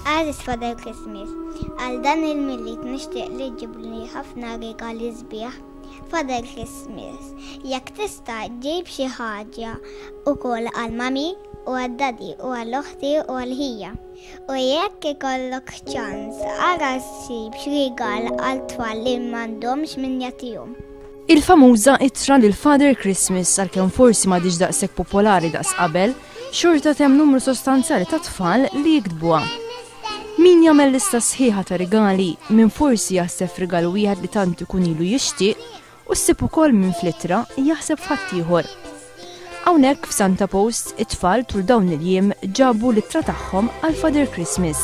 Għaziz Father Christmas, għal dan il-Milied nixtieq li ġibli ħafna rigali sbieħ. Father Christmas, jekk tista' ġib xi ħaġa ukoll għal mami u għad-dadi u għall-oħti u għall-hija. U jekk ikollok ċans ara ssib rigal għal tfal li m'għandhomx min jagħtihom. Il-famuża ittra lil Father Christmas għalkemm forsi m'għadix daqshekk popolari daqs qabel, xorta hemm numru sostanzjali ta' tfal li jiktbuha. Min jagħmel lista sħiħa ta' rigali min forsi jaħseb rigal wieħed li tant ikun ilu jixtieq u ssib ukoll minn fl-ittra jaħseb ħadd ieħor. Hawnhekk f'Santa Post it-tfal tul dawn il-jiem ġabu l-ittra tagħhom għal Father Christmas.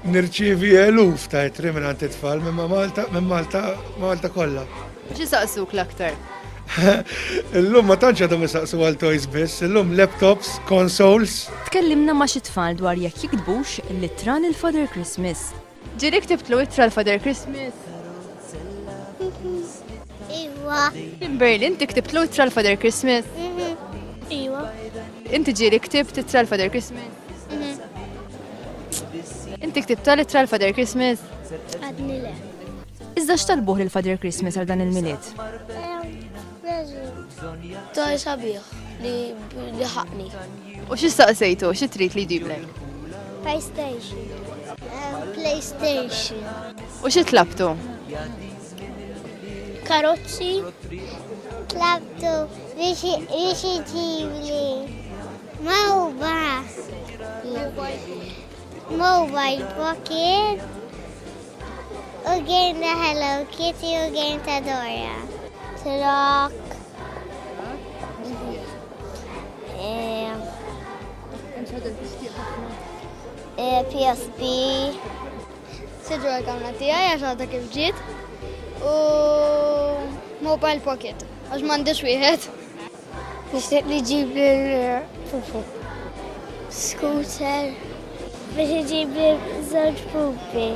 Nirċievi eluf ta' ittri minn it-tfal minn Malta kollha. Xi saqsuk l-aktar? Illum ma tantx għadhom isaqsu għal toys biss, illum laptops, consoles. Tkellimna ma' xi tfal dwar jekk jiktbux l-ittra lil Father Christmas. Ġieli ktibtlu ittra l Father Christmas? Iwa. Kimberly, inti ktibtlu ittra l Father Christmas? Iwa. Inti ġieli ktibt ittra l Father Christmas? Inti ktibta l-ittra l Father Christmas? Għadni le. Iżda x'talbuh lil Father Christmas għal dan il-Milied? Toj sabiħ li ħaqni. U x'istaqsejtu, xi trid li jġiblek? PlayStation. PlayStation. U xi tlabtu? Karozzi. Tlabtu biex iġibli mobile pocket u game ta' Hello Kitty u game ta' Dora. Truck. PSP. Sidru għal-kamra tijaj, għaxħata kif ġiet. U mobile pocket, għax m'għandix wieħed. Nixtieq li ġib l-pupu. Scooter. Biex ġib l-żewġ pupi.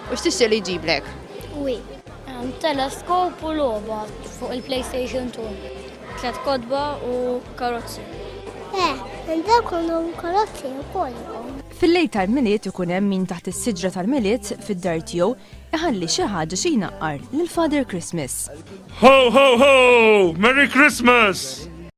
U x'tixtieq li jġiblek? Wi. Teleskop u logħba fuq il-PlayStation 2. 3 kodba u karozzi. Ndaw kondom karozzi u kollhom. Fil-lejl tal-Milied ikun hemm min taħt is-siġra tal-Milied fid-dar tiegħu iħalli xi ħaġa xi jnaqqar lil Father Christmas. Ho ho ho! Merry Christmas!